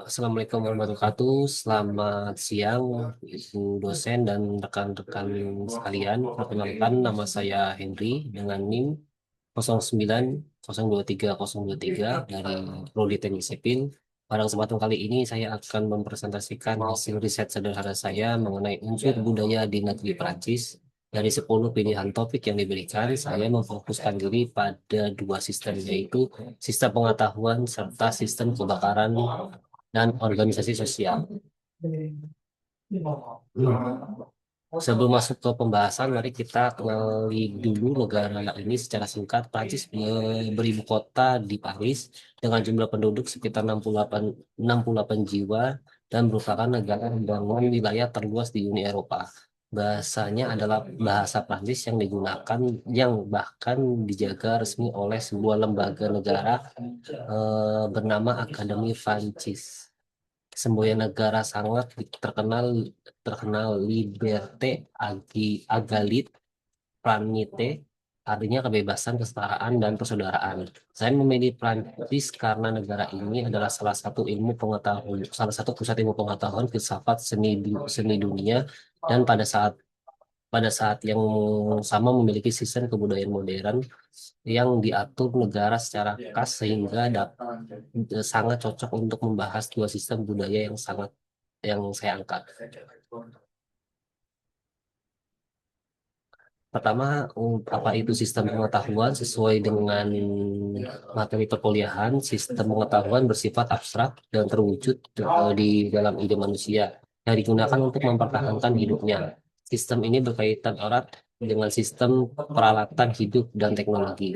Assalamualaikum warahmatullahi wabarakatuh. Selamat siang, Ibu dosen dan rekan-rekan sekalian. Perkenalkan, nama saya Henry dengan NIM 09023023 dari Prodi Teknik Sipil. Pada kesempatan kali ini saya akan mempresentasikan hasil riset sederhana saya mengenai unsur budaya di negeri Perancis. Dari 10 pilihan topik yang diberikan, saya memfokuskan diri pada dua sistem, yaitu sistem pengetahuan serta sistem kebakaran dan organisasi sosial. Sebelum masuk ke pembahasan, mari kita kenali dulu negara ini secara singkat. Prancis beribu kota di Paris dengan jumlah penduduk sekitar 68 jiwa dan merupakan negara dengan wilayah terluas di Uni Eropa. Bahasanya adalah bahasa Prancis yang digunakan, yang bahkan dijaga resmi oleh sebuah lembaga negara bernama Akademi Prancis. Semboyan negara sangat terkenal terkenal Liberté Agalit Pranite, artinya kebebasan, kesetaraan, dan persaudaraan. Saya memilih Prancis karena negara ini adalah salah satu pusat ilmu pengetahuan, filsafat, seni dunia, dan pada saat yang sama memiliki sistem kebudayaan modern yang diatur negara secara khas sehingga sangat cocok untuk membahas dua sistem budaya yang saya angkat. Pertama, apa itu sistem pengetahuan sesuai dengan materi perkuliahan? Sistem pengetahuan bersifat abstrak dan terwujud di dalam ide manusia yang digunakan untuk mempertahankan hidupnya. Sistem ini berkaitan erat dengan sistem peralatan hidup dan teknologi.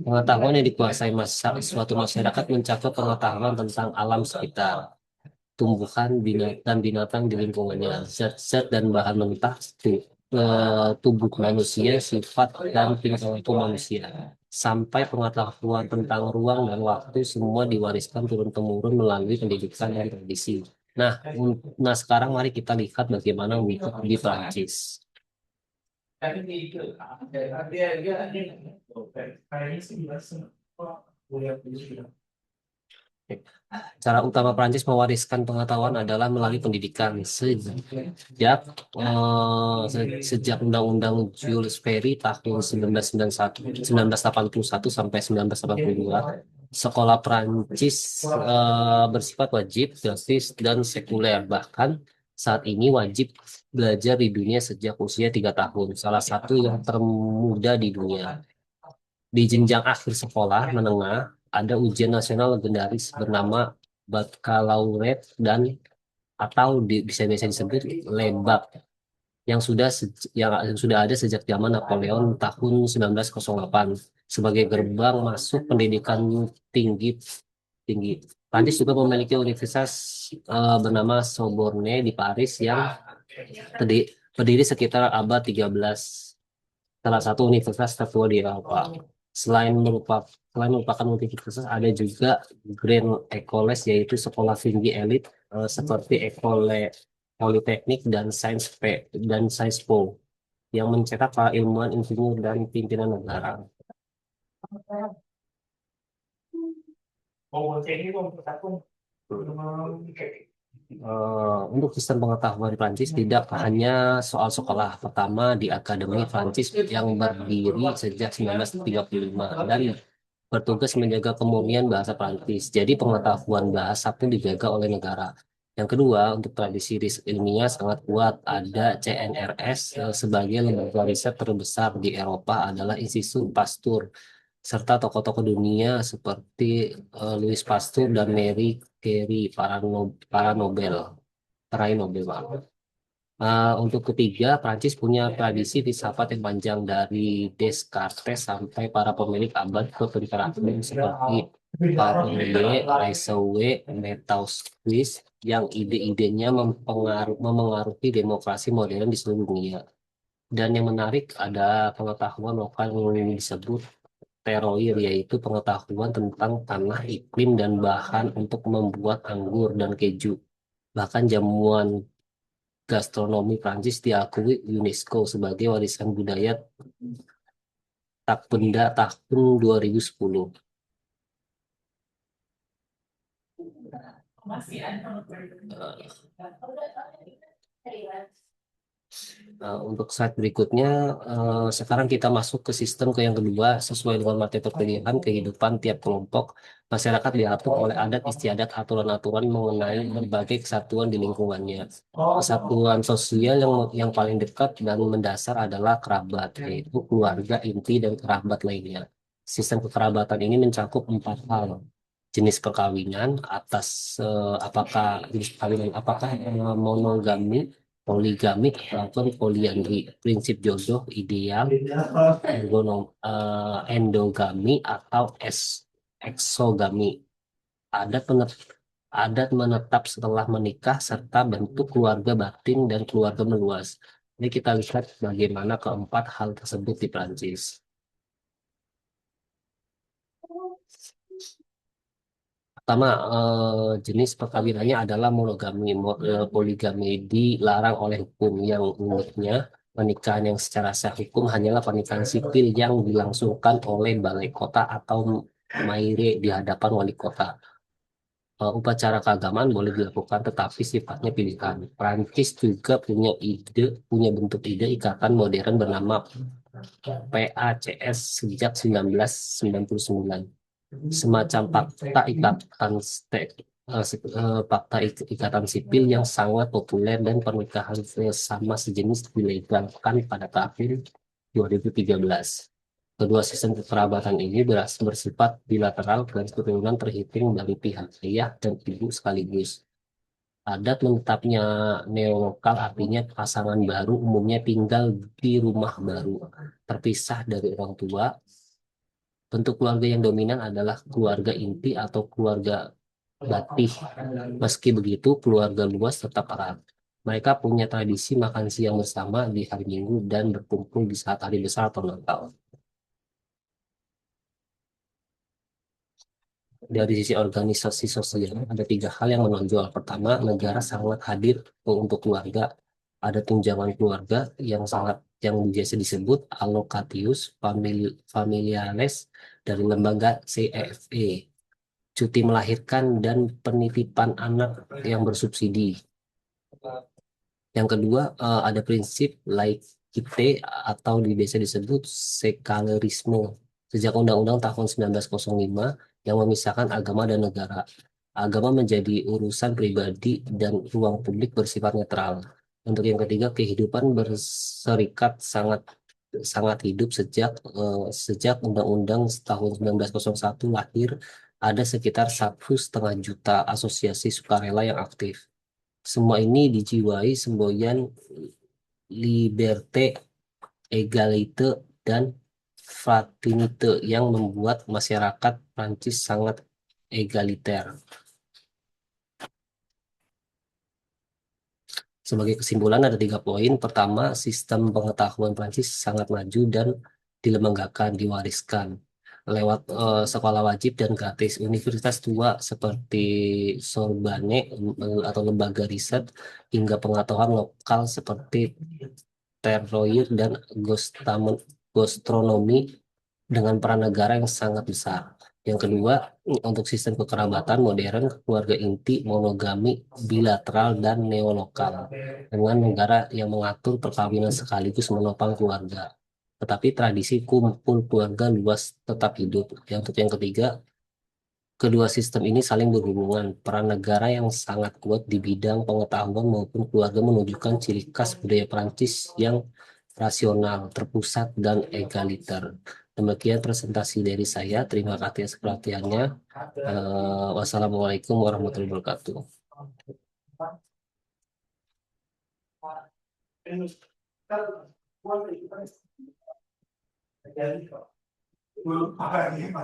Pengetahuan yang dikuasai suatu masyarakat mencakup pengetahuan tentang alam sekitar, tumbuhan, binatang di lingkungannya, zat-zat dan bahan mentah, tubuh manusia, sifat dan perilaku manusia, sampai pengetahuan tentang ruang dan waktu semua diwariskan turun-temurun melalui pendidikan dan tradisi. Nah, sekarang mari kita lihat bagaimana di Prancis. Cara utama Prancis mewariskan pengetahuan adalah melalui pendidikan. Sejak Undang-Undang Jules Ferry tahun 1981 sampai 1982, sekolah Prancis bersifat wajib, gratis, dan sekuler. Bahkan saat ini wajib belajar di dunia sejak usia 3 tahun, salah satu yang termuda di dunia. Di jenjang akhir sekolah menengah, ada ujian nasional legendaris bernama Baccalaureate bisa biasa disebut Lebak yang sudah ada sejak zaman Napoleon tahun 1908 sebagai gerbang masuk pendidikan tinggi tinggi. Prancis juga memiliki universitas bernama Sorbonne di Paris yang berdiri sekitar abad 13, salah satu universitas tertua di Eropa. Selain merupakan universitas, ada juga Grand Écoles, yaitu sekolah tinggi elit seperti École Polytechnique dan Sciences Po yang mencetak para ilmuwan, insinyur, dan pimpinan negara. Untuk sistem pengetahuan Prancis tidak hanya soal sekolah pertama di Akademi Prancis yang berdiri sejak 1935 dan bertugas menjaga kemurnian bahasa Prancis. Jadi pengetahuan bahasa pun dijaga oleh negara. Yang kedua, untuk tradisi riset ilmiah sangat kuat. Ada CNRS sebagai lembaga riset terbesar di Eropa adalah Institut Pasteur, serta tokoh-tokoh dunia seperti Louis Pasteur dan Marie Curie, para Nobel, peraih Nobel. Maaf. Untuk ketiga, Prancis punya tradisi filsafat yang panjang dari Descartes sampai para pemilik abad ke-17 seperti Paul Raisewe, Metaustius, yang ide-idenya memengaruhi demokrasi modern di seluruh dunia. Dan yang menarik ada pengetahuan lokal yang disebut teroir, yaitu pengetahuan tentang tanah, iklim, dan bahan untuk membuat anggur dan keju. Bahkan jamuan gastronomi Prancis diakui UNESCO sebagai warisan budaya tak benda tahun 2010. Untuk slide berikutnya, sekarang kita masuk ke sistem ke yang kedua, sesuai dengan materi pilihan kehidupan tiap kelompok. Masyarakat diatur oleh adat istiadat, aturan-aturan mengenai berbagai kesatuan di lingkungannya. Kesatuan sosial yang paling dekat dan mendasar adalah kerabat, yaitu keluarga inti dan kerabat lainnya. Sistem kekerabatan ini mencakup empat hal: jenis perkawinan, apakah monogami, poligami, ataupun poliandri, prinsip jodoh ideal, endogami atau eksogami, adat menetap, adat menetap setelah menikah, serta bentuk keluarga batin dan keluarga meluas. Ini kita lihat bagaimana keempat hal tersebut di Prancis. Pertama, jenis perkawinannya adalah monogami. Poligami dilarang oleh hukum. Yang uniknya, pernikahan yang secara sah hukum hanyalah pernikahan sipil yang dilangsungkan oleh balai kota atau maire di hadapan wali kota. Upacara keagamaan boleh dilakukan, tetapi sifatnya pilihan. Prancis juga punya bentuk ide ikatan modern bernama PACS sejak 1999, semacam fakta ikatan sipil yang sangat populer, dan pernikahan sesama sejenis dilegalkan pada tahun 2013. Kedua sistem kekerabatan ini bersifat bilateral dan keturunan terhitung dari pihak ayah dan ibu sekaligus. Adat menetapnya neolokal artinya pasangan baru umumnya tinggal di rumah baru, terpisah dari orang tua. Bentuk keluarga yang dominan adalah keluarga inti atau keluarga Batih. Meski begitu, keluarga luas tetap erat. Mereka punya tradisi makan siang bersama di hari Minggu dan berkumpul di saat hari besar atau Natal. Dari sisi organisasi sosial, ada tiga hal yang menonjol. Pertama, negara sangat hadir untuk keluarga. Ada tunjangan keluarga yang biasa disebut Allocatius Familiares dari lembaga CEFE, cuti melahirkan dan penitipan anak yang bersubsidi. Yang kedua, ada prinsip laicite atau biasa disebut sekularisme sejak Undang-Undang tahun 1905 yang memisahkan agama dan negara. Agama menjadi urusan pribadi dan ruang publik bersifat netral. Untuk yang ketiga, kehidupan berserikat sangat sangat hidup sejak Undang-Undang tahun 1901 lahir. Ada sekitar 1,5 juta asosiasi sukarela yang aktif. Semua ini dijiwai semboyan liberté, égalité, dan fraternité yang membuat masyarakat Prancis sangat egaliter. Sebagai kesimpulan ada 3 poin. Pertama, sistem pengetahuan Prancis sangat maju dan dilembagakan, diwariskan lewat sekolah wajib dan gratis. Universitas tua seperti Sorbonne atau lembaga riset, hingga pengetahuan lokal seperti terroir dan gastronomi dengan peran negara yang sangat besar. Yang kedua, untuk sistem kekerabatan modern, keluarga inti, monogami, bilateral, dan neolokal, dengan negara yang mengatur perkawinan sekaligus menopang keluarga. Tetapi tradisi kumpul keluarga luas tetap hidup. Untuk yang ketiga, kedua sistem ini saling berhubungan. Peran negara yang sangat kuat di bidang pengetahuan maupun keluarga menunjukkan ciri khas budaya Prancis yang rasional, terpusat, dan egaliter. Demikian presentasi dari saya. Terima kasih atas perhatiannya. Wassalamualaikum warahmatullahi wabarakatuh.